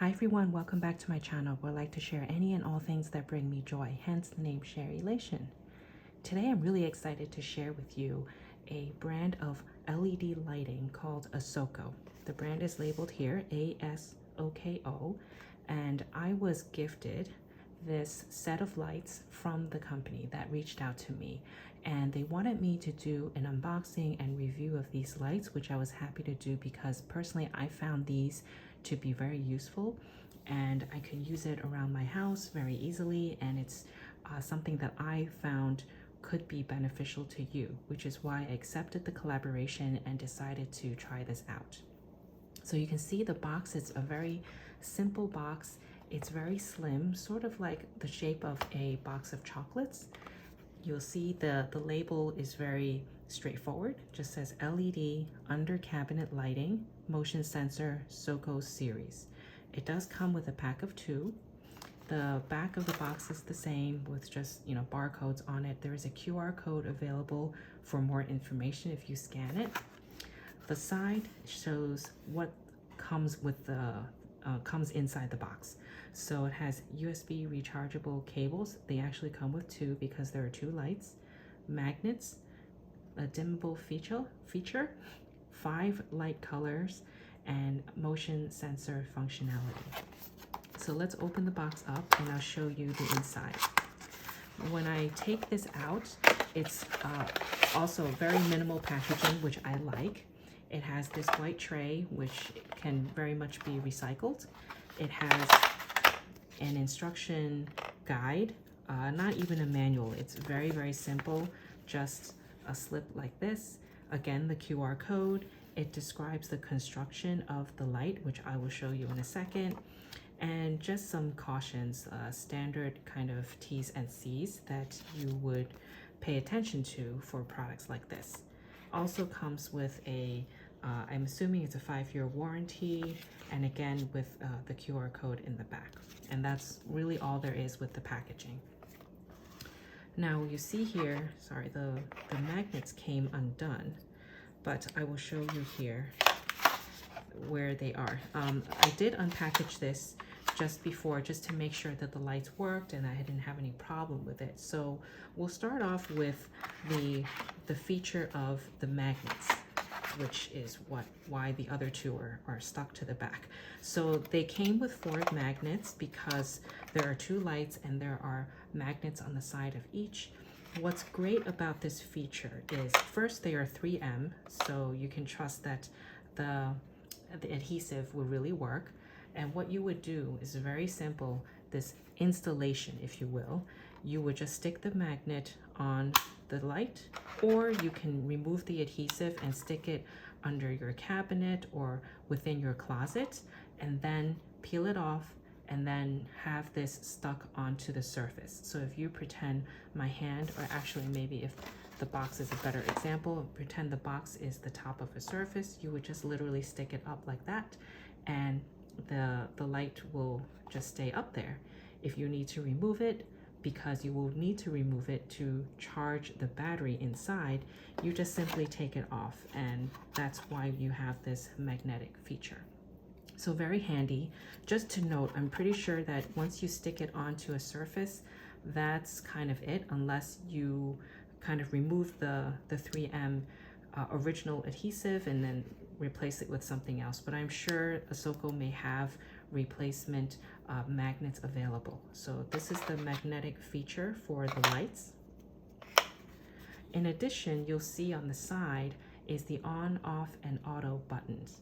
Hi everyone, welcome back to my channel where I like to share any and all things that bring me joy, hence the name Sharelation. Today I'm really excited to share with you a brand of LED lighting called Asoko. The brand is labeled here, ASOKO, and I was gifted this set of lights from the company that reached out to me, and they wanted me to do an unboxing and review of these lights, which I was happy to do because personally I found these to be very useful and I could use it around my house very easily, and it's something that I found could be beneficial to you, which is why I accepted the collaboration and decided to try this out. So you can see the box is a very simple box. It's very slim, sort of like the shape of a box of chocolates. You'll see the label is very straightforward, just says LED under cabinet lighting, motion sensor, Soko series. It does come with a pack of 2. The back of the box is the same with just, barcodes on it. There is a QR code available for more information if you scan it. The side shows what comes with the comes inside the box. So it has USB rechargeable cables. They actually come with 2 because there are 2 lights, magnets, a dimmable feature, 5 light colors, and motion sensor functionality. So let's open the box up and I'll show you the inside. When I take this out, it's also very minimal packaging, which I like. It has this white tray, which can very much be recycled. It has an instruction guide, not even a manual. It's very, very simple, just a slip like this. Again, the QR code. It describes the construction of the light, which I will show you in a second. And just some cautions, standard kind of T's and C's that you would pay attention to for products like this. Also comes with a, I'm assuming it's a 5-year warranty, and again with the QR code in the back. And that's really all there is with the packaging. Now you see here, sorry, the magnets came undone, but I will show you here where they are. I did unpackage this just before, just to make sure that the lights worked and I didn't have any problem with it. So we'll start off with the feature of the magnets, which is why the other 2 are stuck to the back. So they came with 4 magnets because there are 2 lights and there are magnets on the side of each. What's great about this feature is, first, they are 3M, so you can trust that the adhesive will really work. And what you would do is very simple, this installation, if you will. You would just stick the magnet on the light, or you can remove the adhesive and stick it under your cabinet or within your closet, and then peel it off and then have this stuck onto the surface. So if you pretend my hand, or actually maybe if the box is a better example, pretend the box is the top of a surface, you would just literally stick it up like that, and the light will just stay up there. If you need to remove it, because you will need to remove it to charge the battery inside, you just simply take it off, and that's why you have this magnetic feature. So very handy. Just to note, I'm pretty sure that once you stick it onto a surface, that's kind of it, unless you kind of remove the 3M original adhesive and then replace it with something else. But I'm sure Asoko may have replacement magnets available. So this is the magnetic feature for the lights. In addition, you'll see on the side is the on, off, and auto buttons,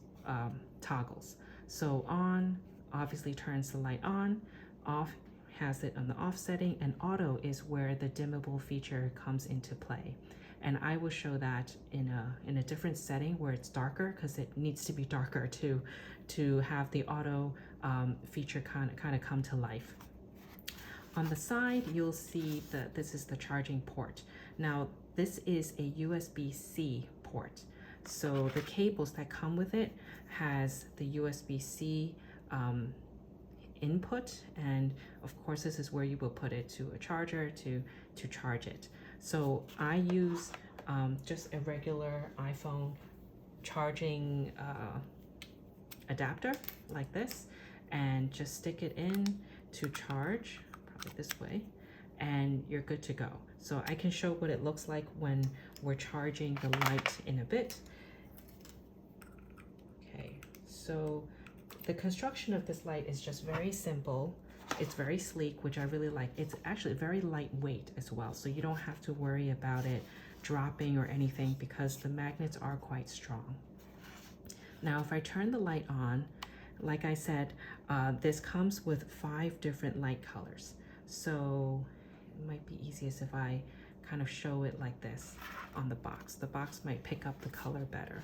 toggles. So on obviously turns the light on, off has it on the off setting, and auto is where the dimmable feature comes into play. And I will show that in a different setting where it's darker, because it needs to be darker to have the auto feature kind of come to life. On the side, you'll see that this is the charging port. Now, this is a USB-C port. So the cables that come with it has the USB-C input, and of course this is where you will put it to a charger to charge it. So I use just a regular iPhone charging adapter like this, and just stick it in to charge, probably this way, and you're good to go. So I can show what it looks like when we're charging the light in a bit. Okay, so the construction of this light is just very simple. It's very sleek, which I really like. It's actually very lightweight as well, so you don't have to worry about it dropping or anything because the magnets are quite strong. Now, if I turn the light on, like I said, this comes with 5 different light colors. So it might be easiest if I kind of show it like this on the box. The box might pick up the color better.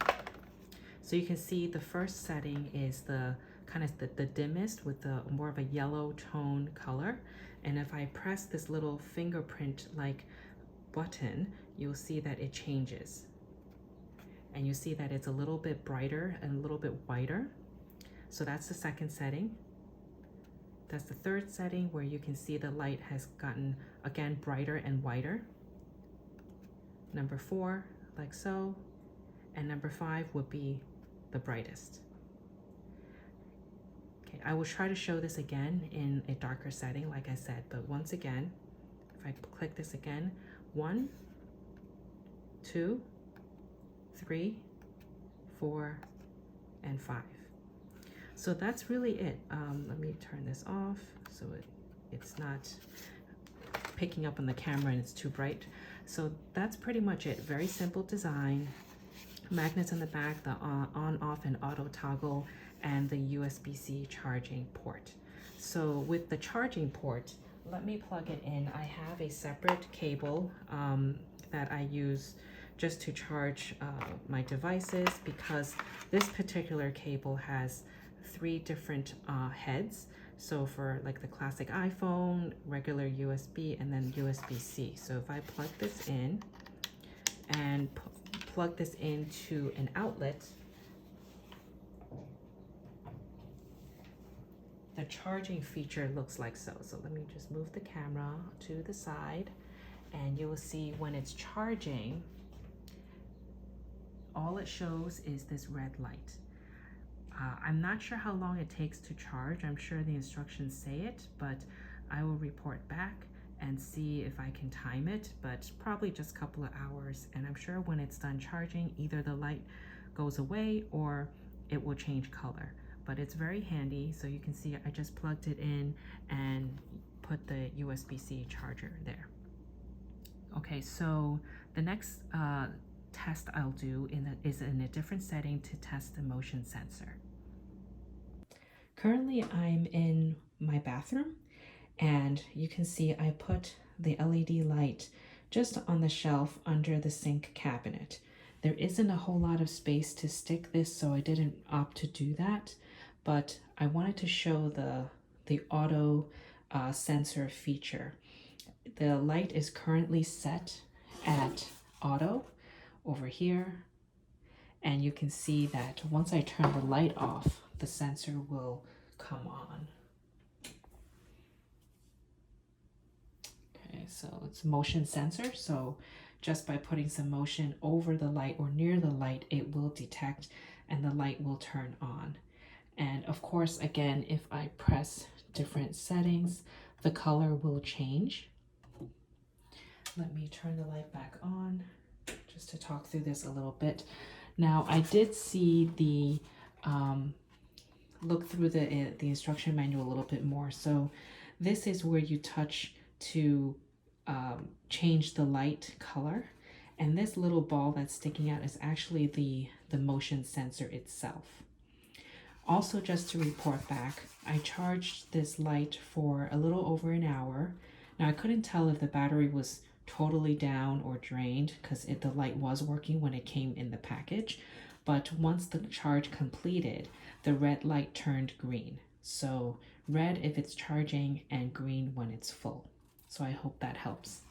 So you can see the first setting is the kind of the dimmest with the more of a yellow tone color. And if I press this little fingerprint like button, you'll see that it changes. And you see that it's a little bit brighter and a little bit whiter. So that's the second setting. That's the third setting where you can see the light has gotten, again, brighter and whiter. Number 4, like so. And number 5 would be the brightest. Okay, I will try to show this again in a darker setting, like I said, but once again, if I click this again, 1, 2, 3, 4, and 5. So that's really it. Let me turn this off so it's not picking up on the camera and it's too bright. So that's pretty much it. Very simple design. Magnets in the back, the on, off, and auto toggle, and the USB-C charging port. So with the charging port, let me plug it in. I have a separate cable that I use just to charge my devices because this particular cable has 3 different heads. So for like the classic iPhone, regular USB, and then USB-C. So if I plug this in and plug this into an outlet, the charging feature looks like so. So let me just move the camera to the side and you will see when it's charging, all it shows is this red light. I'm not sure how long it takes to charge. I'm sure the instructions say it, but I will report back and see if I can time it, but probably just a couple of hours. And I'm sure when it's done charging, either the light goes away or it will change color. But it's very handy. So you can see I just plugged it in and put the USB-C charger there. Okay, so the next test I'll do is in a different setting to test the motion sensor. Currently I'm in my bathroom and you can see I put the LED light just on the shelf under the sink cabinet. There isn't a whole lot of space to stick this, so I didn't opt to do that, but I wanted to show the auto sensor feature. The light is currently set at auto over here, and you can see that once I turn the light off, the sensor will come on. Okay, so it's motion sensor, so just by putting some motion over the light or near the light, it will detect and the light will turn on. And of course, again, if I press different settings, the color will change. Let me turn the light back on just to talk through this a little bit. Now, I did see the look through the instruction manual a little bit more. So this is where you touch to change the light color. And this little ball that's sticking out is actually the motion sensor itself. Also, just to report back, I charged this light for a little over an hour. Now, I couldn't tell if the battery was totally down or drained because the light was working when it came in the package. But once the charge completed, the red light turned green. So red if it's charging and green when it's full. So I hope that helps.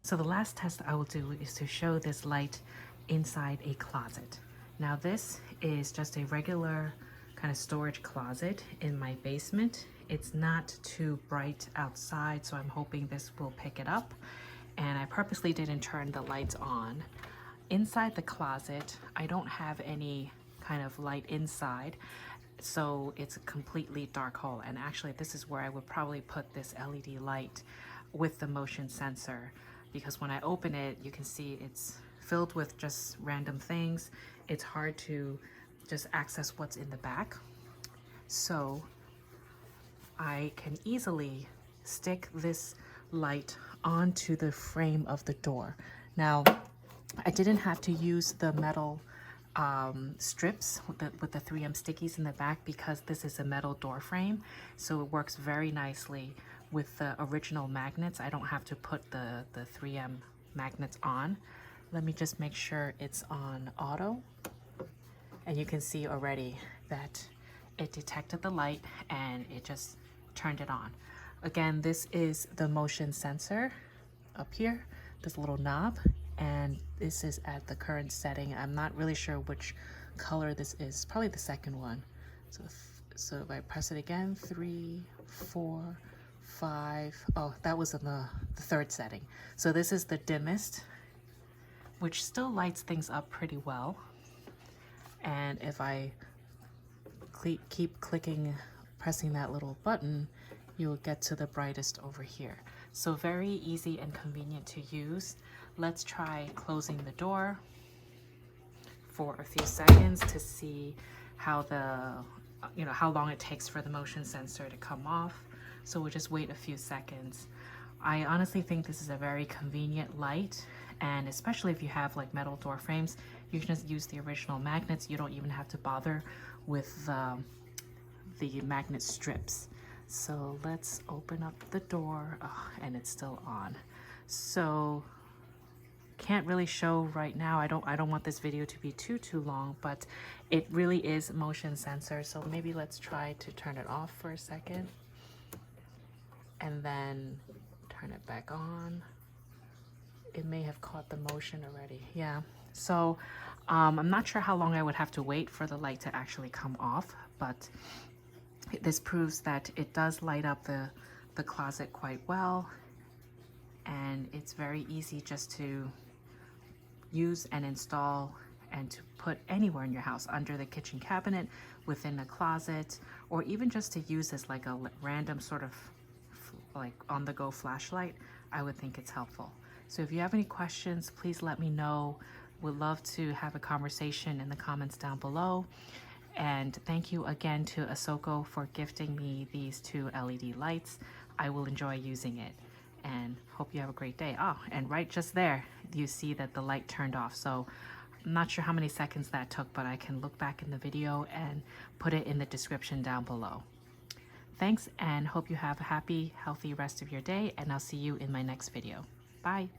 So the last test I will do is to show this light inside a closet. Now this is just a regular kind of storage closet in my basement. It's not too bright outside, so I'm hoping this will pick it up. And I purposely didn't turn the lights on. Inside the closet, I don't have any kind of light inside. so it's a completely dark hole. And actually this is where I would probably put this LED light with the motion sensor, because when I open it, you can see it's filled with just random things. It's hard to just access what's in the back. So I can easily stick this light onto the frame of the door. Now, I didn't have to use the metal strips with the 3M stickies in the back, because this is a metal door frame, so it works very nicely with the original magnets. I don't have to put the 3M magnets on. Let me just make sure it's on auto, and you can see already that it detected the light and it just turned it on. Again, this is the motion sensor up here, this little knob, and this is at the current setting. I'm not really sure which color this is, probably the second one. So if I press it again, 3, 4, 5, oh, that was in the third setting. So this is the dimmest, which still lights things up pretty well. And if I keep clicking, pressing that little button, you'll get to the brightest over here. So very easy and convenient to use. Let's try closing the door for a few seconds to see how how long it takes for the motion sensor to come off. So we'll just wait a few seconds. I honestly think this is a very convenient light, and especially if you have like metal door frames, you can just use the original magnets. You don't even have to bother with the magnet strips. So let's open up the door, and it's still on. So can't really show right now. I don't want this video to be too long, but it really is motion sensor. So maybe let's try to turn it off for a second and then turn it back on. It may have caught the motion already. Yeah. So I'm not sure how long I would have to wait for the light to actually come off, but this proves that it does light up the closet quite well, and it's very easy just to use and install and to put anywhere in your house, under the kitchen cabinet, within a closet, or even just to use as like a random sort of like on-the-go flashlight. I would think it's helpful. So if you have any questions, please let me know. Would love to have a conversation in the comments down below. And thank you again to Asoko for gifting me these 2 LED lights. I will enjoy using it, and hope you have a great day. Oh, and right just there, you see that the light turned off. So I'm not sure how many seconds that took, but I can look back in the video and put it in the description down below. Thanks, and hope you have a happy, healthy rest of your day, and I'll see you in my next video. Bye.